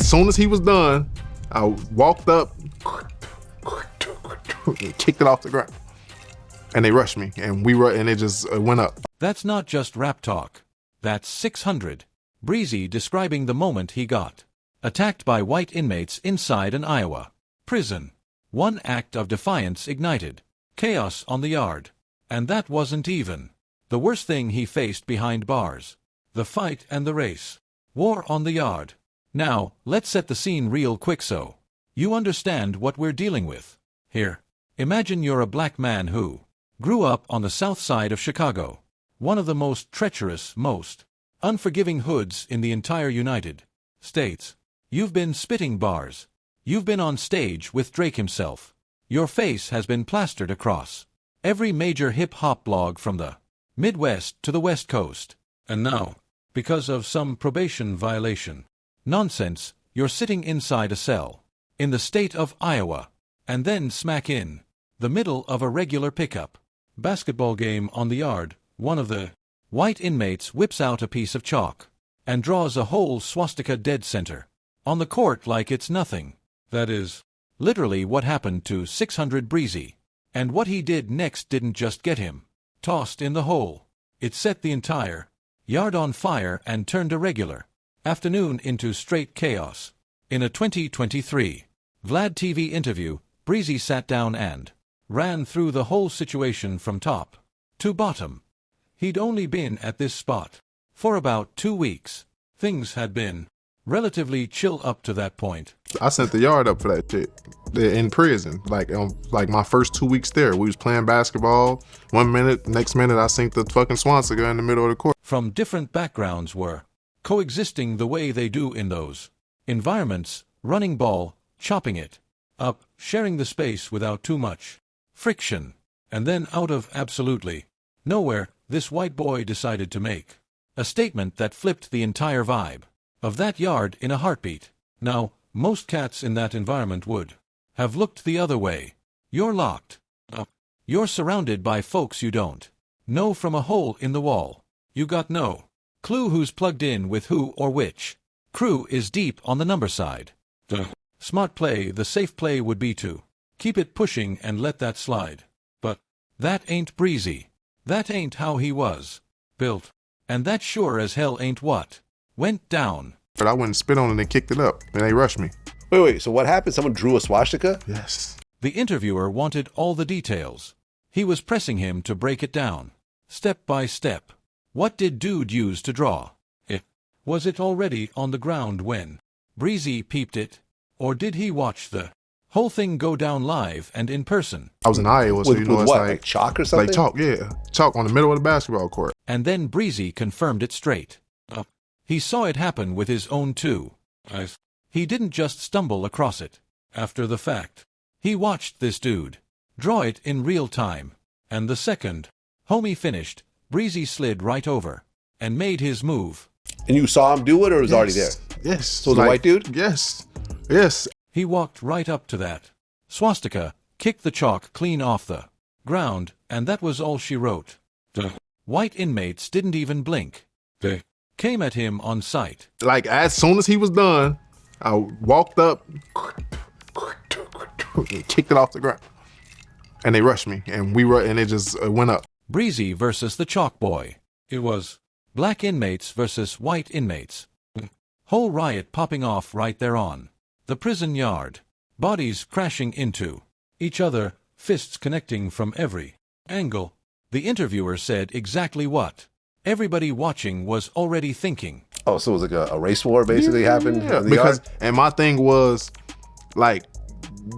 As soon as he was done, I walked up, kicked it off the ground, and they rushed me, and it just went up. That's not just rap talk. That's 600. Breezy describing the moment he got attacked by white inmates inside an Iowa prison. One act of defiance ignited chaos on the yard. And that wasn't even the worst thing he faced behind bars. The fight and the race. War on the yard. Now, let's set the scene real quick so you understand what we're dealing with here. Imagine you're a black man who grew up on the south side of Chicago, one of the most treacherous, most unforgiving hoods in the entire United States. You've been spitting bars. You've been on stage with Drake himself. Your face has been plastered across every major hip-hop blog from the Midwest to the West Coast. And now, because of some probation violation nonsense, you're sitting inside a cell in the state of Iowa, and then smack in the middle of a regular pickup basketball game on the yard, one of the white inmates whips out a piece of chalk and draws a whole swastika dead center on the court like it's nothing. That is literally what happened to 600 Breezy. And what he did next didn't just get him tossed in the hole. It set the entire yard on fire and turned a regular afternoon into straight chaos. In a 2023 Vlad TV interview, Breezy sat down and ran through the whole situation from top to bottom. He'd only been at this spot for about 2 weeks. Things had been relatively chill up to that point. I sent the yard up for that shit in prison. Like my first 2 weeks there, we was playing basketball. 1 minute, next minute I synced the fucking swastika in the middle of the court. From different backgrounds were coexisting the way they do in those environments, running ball, chopping it up, sharing the space without too much friction. And then out of absolutely nowhere, this white boy decided to make a statement that flipped the entire vibe of that yard in a heartbeat. Now, most cats in that environment would have looked the other way. You're locked up. You're surrounded by folks you don't know from a hole in the wall. You got no clue who's plugged in with who or which crew is deep on the number side. The smart play, the safe play would be to keep it pushing and let that slide. But that ain't Breezy. That ain't how he was built. And that sure as hell ain't what went down. But I went and spit on it and they kicked it up, and they rushed me. Wait, so what happened? Someone drew a swastika? Yes. The interviewer wanted all the details. He was pressing him to break it down, step by step. What did dude use to draw it? Was it already on the ground when Breezy peeped it? Or did he watch the whole thing go down live and in person? I was in Iowa, so With it's what, like like chalk or something? Like chalk, yeah. Chalk on the middle of the basketball court. And then Breezy confirmed it straight up. He saw it happen with his own two eyes. He didn't just stumble across it after the fact. He watched this dude draw it in real time. And the second homie finished, Breezy slid right over and made his move. And you saw him do it, or it was already there? Yes. So it was a white dude? Yes. Yes. He walked right up to that swastika, kicked the chalk clean off the ground, and that was all she wrote. The white inmates didn't even blink. They came at him on sight. Like, as soon as he was done, I walked up, kicked it off the ground, and they rushed me, and it just went up. Breezy versus the chalk boy. It was black inmates versus white inmates. Whole riot popping off right there on the prison yard. Bodies crashing into each other, fists connecting from every angle. The interviewer said exactly what everybody watching was already thinking. Oh, so it was like a race war basically happened in the yard? And my thing was, like,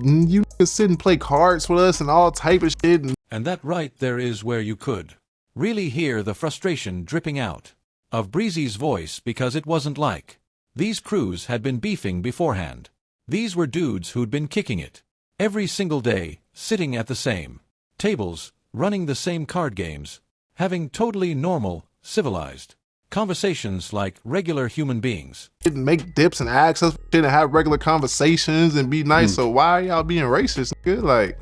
you could sit and play cards with us and all type of shit. And that right there is where you could really hear the frustration dripping out of Breezy's voice, because it wasn't like these crews had been beefing beforehand. These were dudes who'd been kicking it every single day, sitting at the same tables, running the same card games, having totally normal, civilized conversations like regular human beings. Didn't make dips and access and have regular conversations and be nice. So why y'all being racist? Nigga? Like,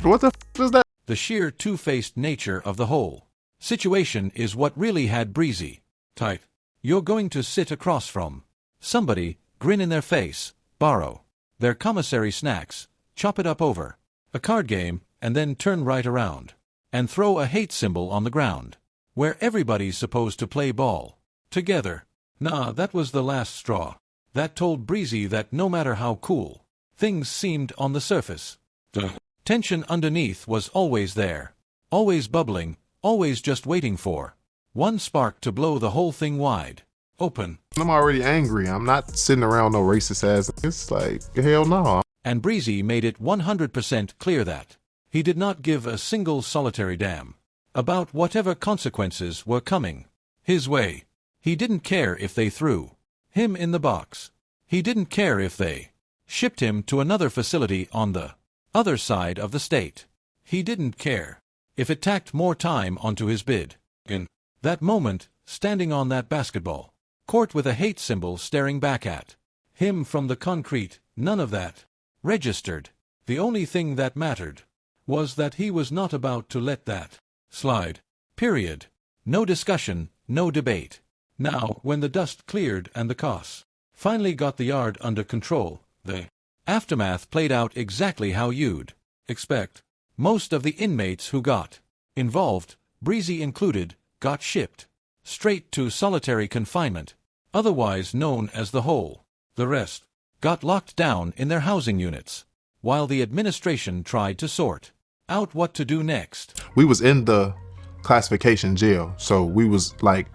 what the is that? The sheer two-faced nature of the whole situation is what really had Breezy tight. You're going to sit across from somebody grin in their face, borrow their commissary snacks, chop it up over a card game, and then turn right around and throw a hate symbol on the ground, where everybody's supposed to play ball together. Nah, that was the last straw. That told Breezy that no matter how cool things seemed on the surface, the tension underneath was always there, always bubbling, always just waiting for one spark to blow the whole thing wide open. I'm already angry. I'm not sitting around no racist ass. It's like, hell no. And Breezy made it 100% clear that he did not give a single solitary damn about whatever consequences were coming his way. He didn't care if they threw him in the box. He didn't care if they shipped him to another facility on the other side of the state. He didn't care if it tacked more time onto his bid. In that moment, standing on that basketball court with a hate symbol staring back at him from the concrete, none of that registered. The only thing that mattered was that he was not about to let that slide. Period. No discussion, no debate. Now, when the dust cleared and the cops finally got the yard under control, the aftermath played out exactly how you'd expect. Most of the inmates who got involved, Breezy included, got shipped straight to solitary confinement, otherwise known as the hole. The rest got locked down in their housing units, while the administration tried to sort out what to do next. We was in the classification jail, so we was like,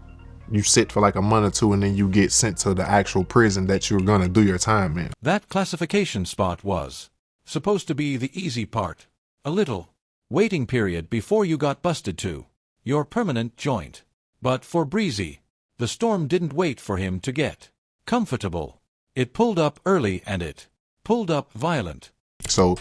you sit for like a month or two and then you get sent to the actual prison that you're gonna do your time in. That classification spot was supposed to be the easy part. A little waiting period before you got busted to your permanent joint. But for Breezy, the storm didn't wait for him to get comfortable. It pulled up early and it pulled up violent. So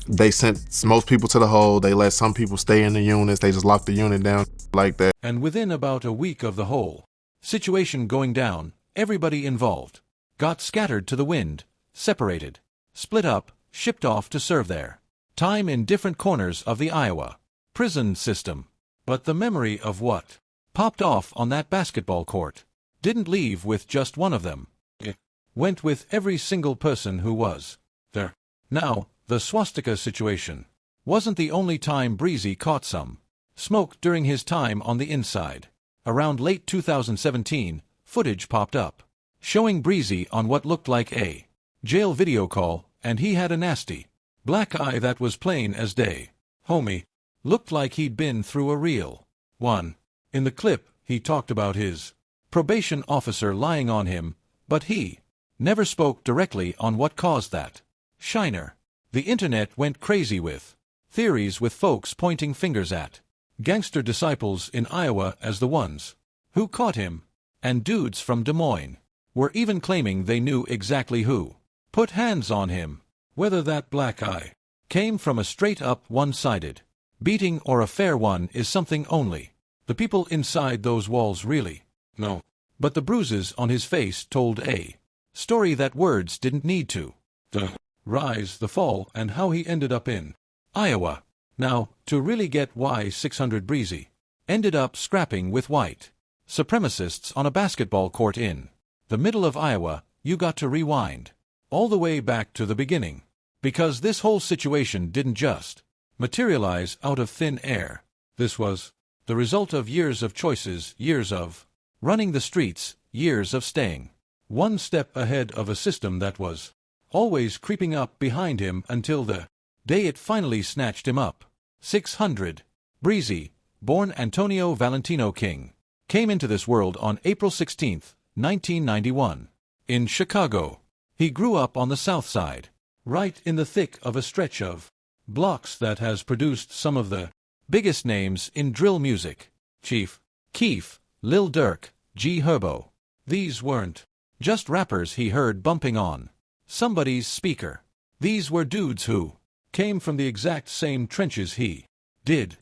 they sent most people to the hole. They let some people stay in the units. They just locked the unit down like that. And within about a week of the whole situation going down, everybody involved got scattered to the wind, separated, split up, shipped off to serve their time in different corners of the Iowa prison system. But the memory of what popped off on that basketball court didn't leave with just one of them. It went with every single person who was there. Now, the swastika situation wasn't the only time Breezy caught some smoke during his time on the inside. Around late 2017, footage popped up showing Breezy on what looked like a jail video call, and he had a nasty black eye that was plain as day. Homie looked like he'd been through a real one. In the clip, he talked about his probation officer lying on him, but he never spoke directly on what caused that shiner. The internet went crazy with theories, with folks pointing fingers at gangster disciples in Iowa as the ones who caught him, and dudes from Des Moines were even claiming they knew exactly who put hands on him. Whether that black eye came from a straight-up one-sided beating or a fair one is something only the people inside those walls really know. But the bruises on his face told a story that words didn't need to. The rise, the fall, and how he ended up in Iowa. Now, to really get why 600 Breezy ended up scrapping with white supremacists on a basketball court in the middle of Iowa, you got to rewind all the way back to the beginning. Because this whole situation didn't just materialize out of thin air. This was the result of years of choices, years of running the streets, years of staying one step ahead of a system that was always creeping up behind him until the day it finally snatched him up. 600. Breezy, born Antonio Valentino King, came into this world on April 16, 1991, in Chicago. He grew up on the South Side, right in the thick of a stretch of blocks that has produced some of the biggest names in drill music: Chief Keef, Lil Durk, G Herbo. These weren't just rappers he heard bumping on somebody's speaker. These were dudes who came from the exact same trenches he did.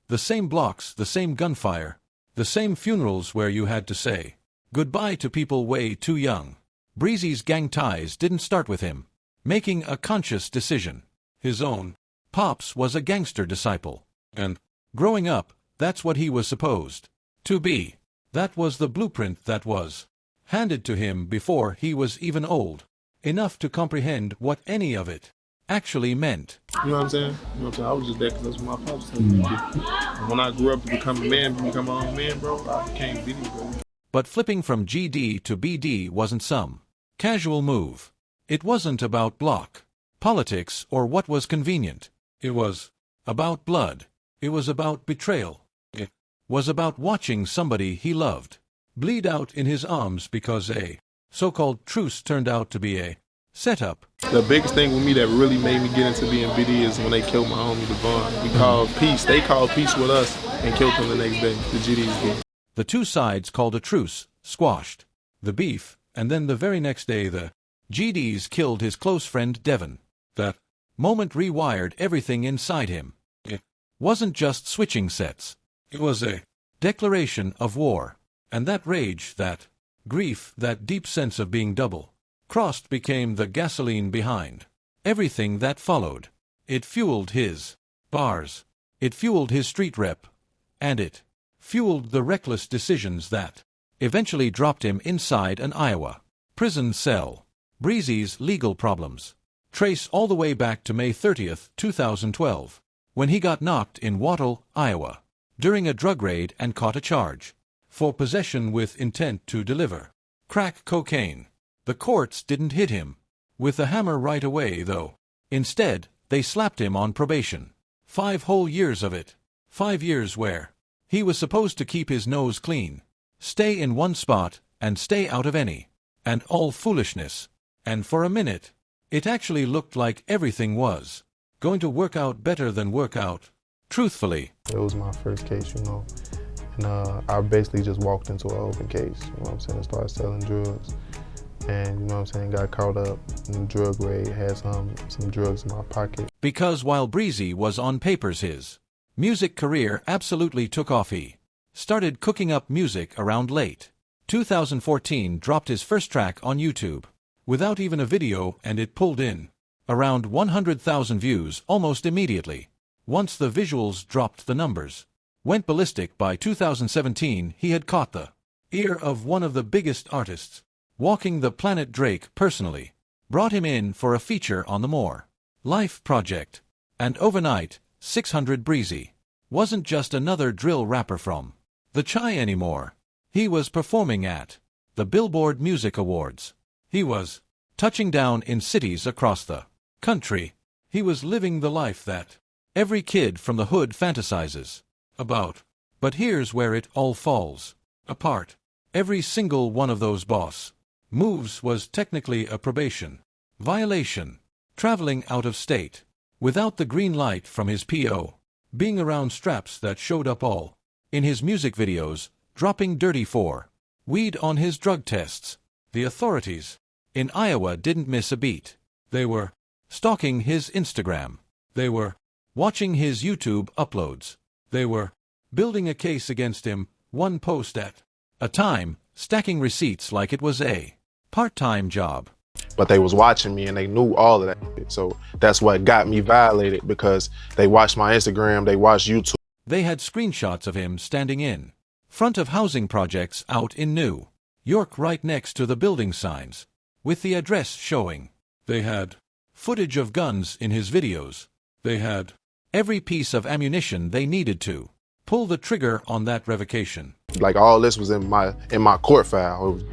The same blocks, the same gunfire, the same funerals where you had to say goodbye to people way too young. Breezy's gang ties didn't start with him making a conscious decision. His own pops was a gangster disciple, and growing up, that's what he was supposed to be. That was the blueprint that was handed to him before he was even old enough to comprehend what any of it actually meant. You know what I'm saying? You know what I'm saying? I was just there because that's what my pops told me to do. And when I grew up to become a man, become my own man, bro, I became BD, bro. But flipping from GD to BD wasn't some casual move. It wasn't about block, politics, or what was convenient. It was about blood. It was about betrayal. It was about watching somebody he loved bleed out in his arms because a so-called truce turned out to be a setup. The biggest thing with me that really made me get into being BD is when they killed my homie Devon. We called peace. They called peace with us and killed him the next day. The GDs did. The two sides called a truce, squashed the beef, and then the very next day the GDs killed his close friend Devon. That moment rewired everything inside him. It wasn't just switching sets. It was a declaration of war. And that rage, that grief, that deep sense of being double-crossed became the gasoline behind everything that followed. It fueled his bars. It fueled his street rep. And it fueled the reckless decisions that eventually dropped him inside an Iowa prison cell. Breezy's legal problems trace all the way back to May 30th, 2012, when he got knocked in Wattle, Iowa, during a drug raid and caught a charge for possession with intent to deliver crack cocaine. The courts didn't hit him with a hammer right away, though. Instead, they slapped him on probation. 5 whole years of it. 5 years where he was supposed to keep his nose clean, stay in one spot, and stay out of any and all foolishness. And for a minute, it actually looked like everything was going to work out better than work out. Truthfully, it was my first case, you know, and I basically just walked into an open case, you know what I'm saying, and started selling drugs. And, you know what I'm saying, got caught up in the drug raid, had some drugs in my pocket. Because while Breezy was on papers, his music career absolutely took off. He started cooking up music around late 2014, dropped his first track on YouTube without even a video, and it pulled in around 100,000 views almost immediately. Once the visuals dropped, the numbers went ballistic. By 2017, he had caught the ear of one of the biggest artists walking the planet. Drake personally brought him in for a feature on the More Life project. And overnight, 600 Breezy wasn't just another drill rapper from the Chi anymore. He was performing at the Billboard Music Awards. He was touching down in cities across the country. He was living the life that every kid from the hood fantasizes about. But here's where it all falls apart. Every single one of those boss moves was technically a probation violation. Traveling out of state without the green light from his PO, being around straps that showed up all in his music videos, dropping dirty for weed on his drug tests. The authorities in Iowa didn't miss a beat. They were stalking his Instagram. They were watching his YouTube uploads. They were building a case against him, one post at a time, stacking receipts like it was a part-time job. But they was watching me and they knew all of that shit. So that's what got me violated, because they watched my Instagram, they watched YouTube. They had screenshots of him standing in front of housing projects out in New York, right next to the building signs, with the address showing. They had footage of guns in his videos. They had every piece of ammunition they needed to pull the trigger on that revocation. Like, all this was in my court file. It was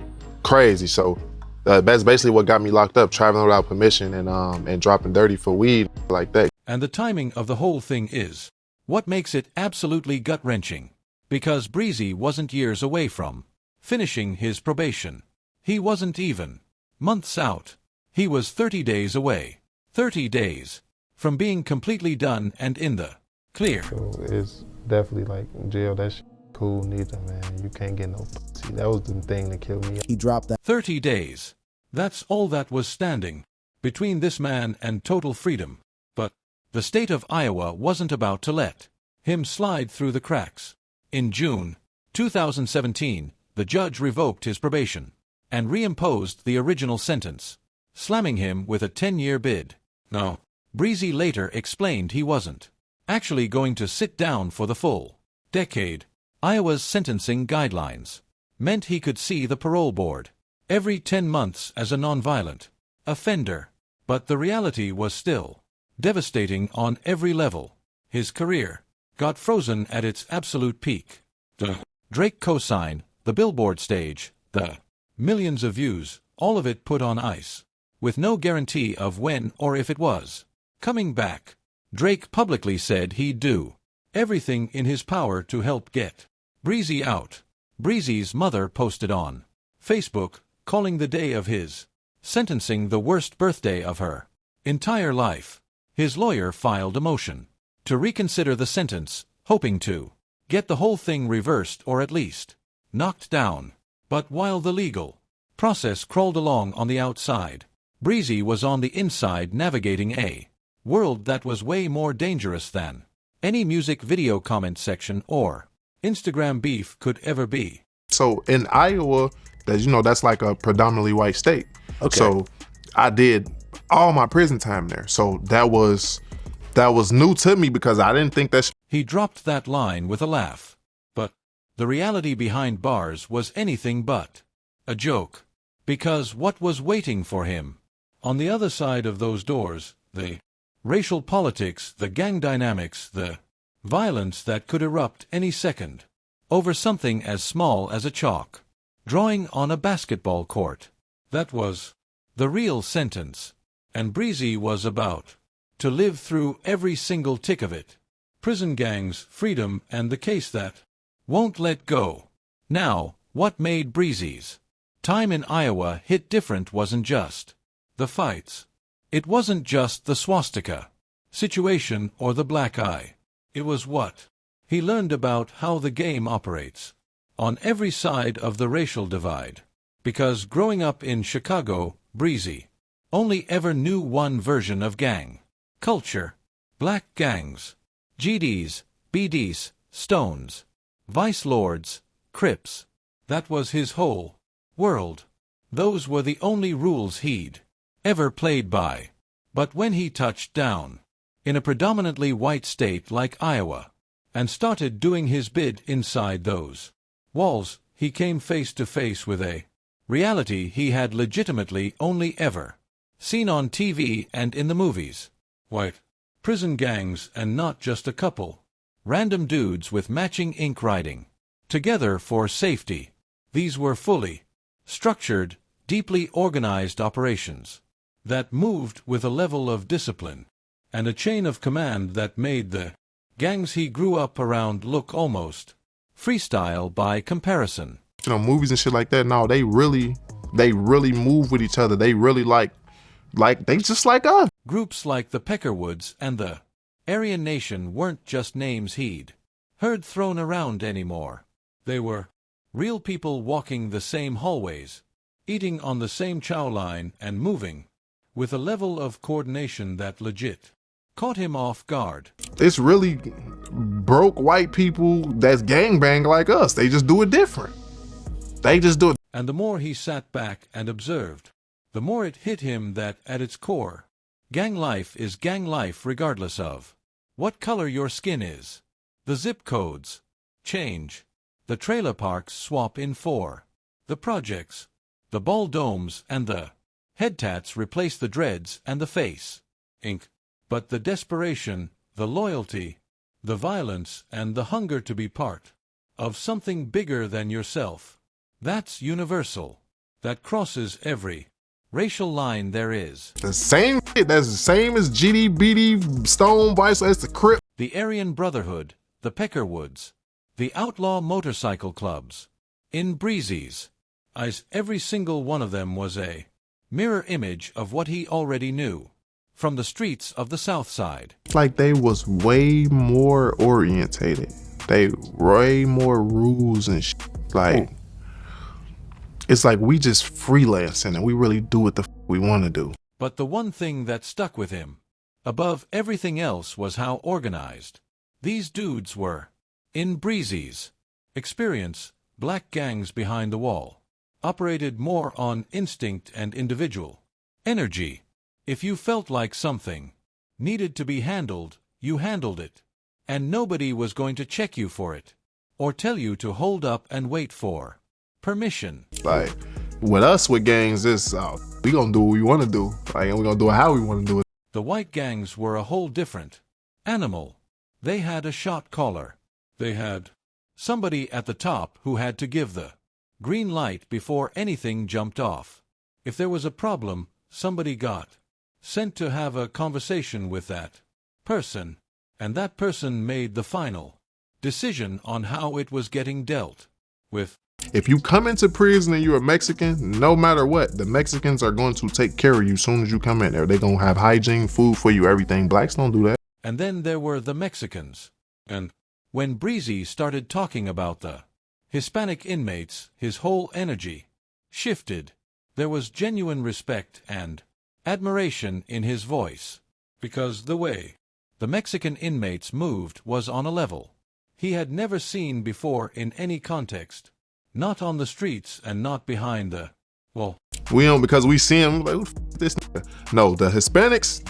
crazy. So that's basically what got me locked up, traveling without permission and dropping dirty for weed like that. And the timing of the whole thing is what makes it absolutely gut-wrenching. Because Breezy wasn't years away from finishing his probation. He wasn't even months out. He was 30 days away. 30 days from being completely done and in the clear. So it's definitely like jail. That shit cool neither, man. You can't get no pussy. That was the thing that killed me. He dropped that. 30 days. That's all that was standing between this man and total freedom. But the state of Iowa wasn't about to let him slide through the cracks. In June 2017, the judge revoked his probation and reimposed the original sentence, slamming him with a 10-year bid. No, Breezy later explained he wasn't actually going to sit down for the full decade. Iowa's sentencing guidelines meant he could see the parole board every 10 months as a nonviolent offender. But the reality was still devastating on every level. His career got frozen at its absolute peak. The Drake cosign, the Billboard stage, the millions of views, all of it put on ice, with no guarantee of when or if it was coming back. Drake publicly said he'd do everything in his power to help get Breezy out. Breezy's mother posted on Facebook, calling the day of his sentencing the worst birthday of her entire life. His lawyer filed a motion to reconsider the sentence, hoping to get the whole thing reversed or at least knocked down. But while the legal process crawled along on the outside, Breezy was on the inside navigating a world that was way more dangerous than any music video comment section or Instagram beef could ever be. So in Iowa, that's like a predominantly white state. Okay. So I did all my prison time there. So that was new to me because I didn't think that. He dropped that line with a laugh, but the reality behind bars was anything but a joke. Because what was waiting for him on the other side of those doors, the racial politics, the gang dynamics, the violence that could erupt any second over something as small as a chalk drawing on a basketball court. That was the real sentence, and Breezy was about to live through every single tick of it. Prison gangs, freedom, and the case that won't let go. Now, what made Breezy's time in Iowa hit different wasn't just the fights. It wasn't just the swastika situation or the black eye. It was what he learned about how the game operates on every side of the racial divide. Because growing up in Chicago, Breezy only ever knew one version of gang culture: black gangs, GDs, BDs, Stones, Vice Lords, Crips. That was his whole world. Those were the only rules he'd ever played by. But when he touched down in a predominantly white state like Iowa and started doing his bid inside those walls, he came face to face with a reality he had legitimately only ever seen on TV and in the movies. White prison gangs, and not just a couple random dudes with matching ink writing together for safety. These were fully structured, deeply organized operations that moved with a level of discipline and a chain of command that made the gangs he grew up around look almost freestyle by comparison. Movies and shit like that, no, they really move with each other. They really like they just like us. Groups like the Peckerwoods and the Aryan Nation weren't just names he'd heard thrown around anymore. They were real people walking the same hallways, eating on the same chow line, and moving with a level of coordination that legit caught him off guard. It's really broke white people that's gangbang like us. They just do it different. They just do it. And the more he sat back and observed, the more it hit him that at its core, gang life is gang life regardless of what color your skin is. The zip codes change. The trailer parks swap in for the projects. The ball domes and the head tats replace the dreads and the face ink. But the desperation, the loyalty, the violence, and the hunger to be part of something bigger than yourself, that's universal. That crosses every racial line there is. The same shit. That's the same as GD, BD, Stone, Vice. That's the Crip. The Aryan Brotherhood, the Peckerwoods, the outlaw motorcycle clubs. In Breezy's eyes, every single one of them was a mirror image of what he already knew from the streets of the South Side. Like they was way more orientated. They way more rules and shit. Like, it's like we just freelancing and we really do what the we want to do. But the one thing that stuck with him above everything else was how organized these dudes were. In Breezy's experience, black gangs behind the wall operated more on instinct and individual energy. If you felt like something needed to be handled, you handled it. And nobody was going to check you for it or tell you to hold up and wait for permission. Like, With us, with gangs, it's we gonna do what we want to do. Like, and we gonna do it how we want to do it. The white gangs were a whole different animal. They had a shot caller. They had somebody at the top who had to give the green light before anything jumped off. If there was a problem, somebody got sent to have a conversation with that person, and that person made the final decision on how it was getting dealt with. If you come into prison and you're a Mexican, no matter what, the Mexicans are going to take care of you as soon as you come in there. They're going to have hygiene, food for you, everything. Blacks don't do that. And then there were the Mexicans. And when Breezy started talking about the Hispanic inmates, his whole energy shifted. There was genuine respect and admiration in his voice, because the way the Mexican inmates moved was on a level he had never seen before in any context. Not on the streets and not behind the wall. We don't, because we see them like, who the f- this nigga? No, the Hispanics,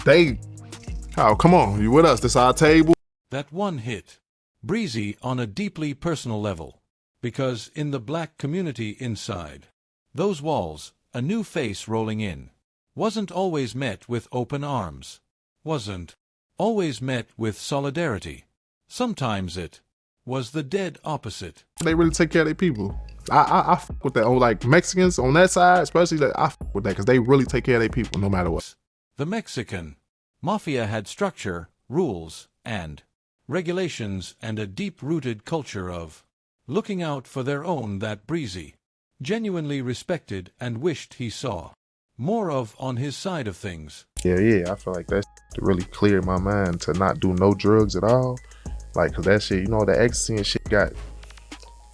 come on, you with us, this our table. That one hit Breezy on a deeply personal level, because in the black community inside those walls, a new face rolling in wasn't always met with open arms, wasn't always met with solidarity. Sometimes it was the dead opposite. They really take care of their people. I fuck with that. On like Mexicans on that side, especially, that I fuck with that because they really take care of their people no matter what. The Mexican mafia had structure, rules, and regulations, and a deep-rooted culture of looking out for their own that Breezy genuinely respected and wished he saw more of on his side of things. Yeah, I feel like that's really cleared my mind to not do no drugs at all. Like, cause that shit, the ecstasy and shit got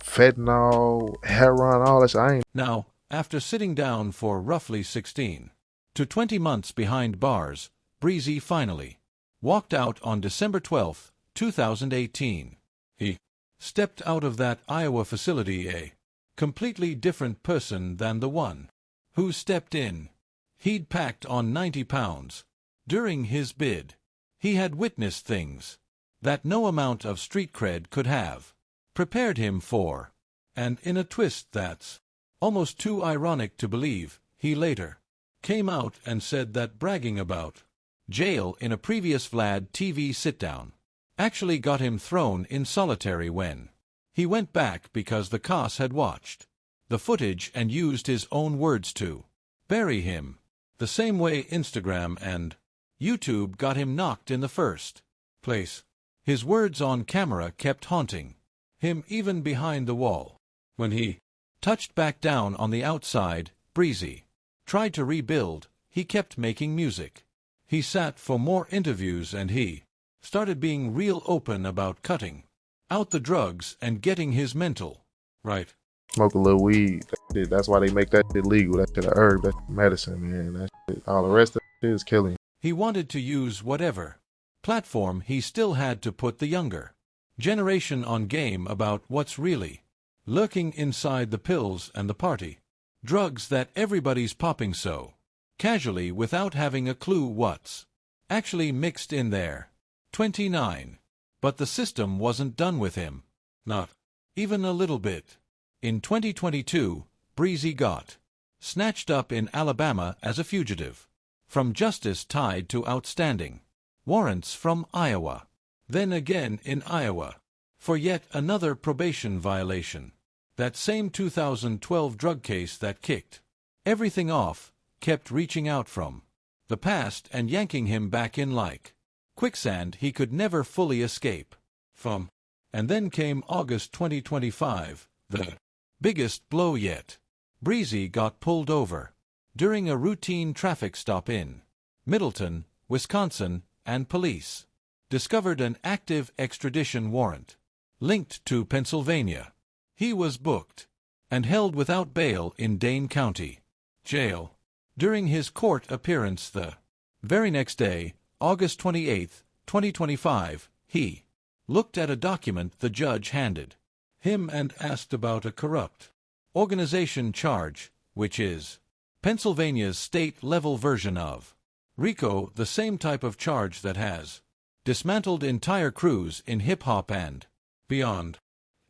fentanyl, heroin, all that shit. Now, after sitting down for roughly 16 to 20 months behind bars, Breezy finally walked out on December 12, 2018. He stepped out of that Iowa facility a completely different person than the one who stepped in. He'd packed on 90 pounds. During his bid, he had witnessed things that no amount of street cred could have prepared him for, and in a twist that's almost too ironic to believe, he later came out and said that bragging about jail in a previous Vlad TV sit-down actually got him thrown in solitary when he went back because the COS had watched the footage and used his own words to bury him, the same way Instagram and YouTube got him knocked in the first place. His words on camera kept haunting him even behind the wall. When he touched back down on the outside, Breezy tried to rebuild. He kept making music. He sat for more interviews and he started being real open about cutting out the drugs and getting his mental right. Smoke a little weed. That's why they make that shit legal. That shit a herb, that's medicine, man. That shit, all the rest of it is killing. He wanted to use whatever platform he still had to put the younger generation on game about what's really lurking inside the pills and the party drugs that everybody's popping so casually without having a clue what's actually mixed in there. 29. But the system wasn't done with him. Not even a little bit. In 2022, Breezy got snatched up in Alabama as a fugitive from justice tied to outstanding warrants from Iowa. Then again in Iowa for yet another probation violation. That same 2012 drug case that kicked everything off kept reaching out from the past and yanking him back in like quicksand he could never fully escape from. And then came August 2025, the biggest blow yet. Breezy got pulled over during a routine traffic stop in Middleton, Wisconsin, and police discovered an active extradition warrant linked to Pennsylvania. He was booked and held without bail in Dane County Jail. During his court appearance the very next day, August 28, 2025, he looked at a document the judge handed him and asked about a corrupt organization charge, which is Pennsylvania's state-level version of RICO, the same type of charge that has dismantled entire crews in hip-hop and beyond.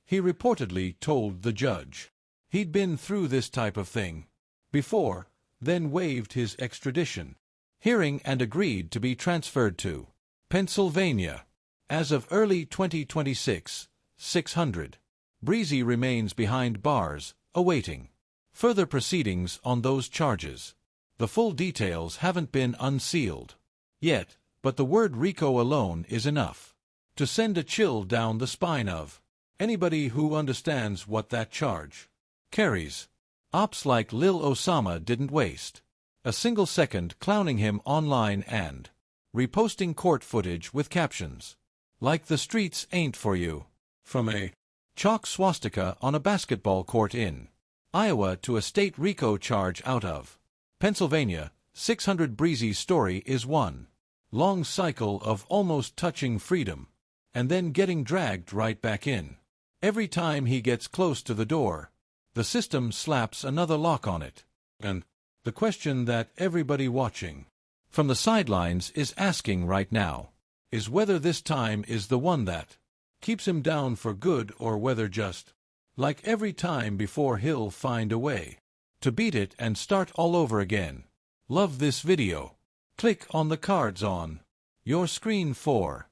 He reportedly told the judge he'd been through this type of thing before, then waived his extradition hearing and agreed to be transferred to Pennsylvania. As of early 2026, 600. Breezy remains behind bars, awaiting further proceedings on those charges. The full details haven't been unsealed yet, but the word RICO alone is enough to send a chill down the spine of anybody who understands what that charge carries. Ops like Lil Osama didn't waste a single second clowning him online and reposting court footage with captions like "The streets ain't for you." From a chalk swastika on a basketball court in Iowa to a state RICO charge out of Pennsylvania, 600 Breezy's story is one long cycle of almost touching freedom and then getting dragged right back in. Every time he gets close to the door, the system slaps another lock on it. And the question that everybody watching from the sidelines is asking right now is whether this time is the one that keeps him down for good, or whether just like every time before he'll find a way to beat it and start all over again. Love this video. Click on the cards on your screen for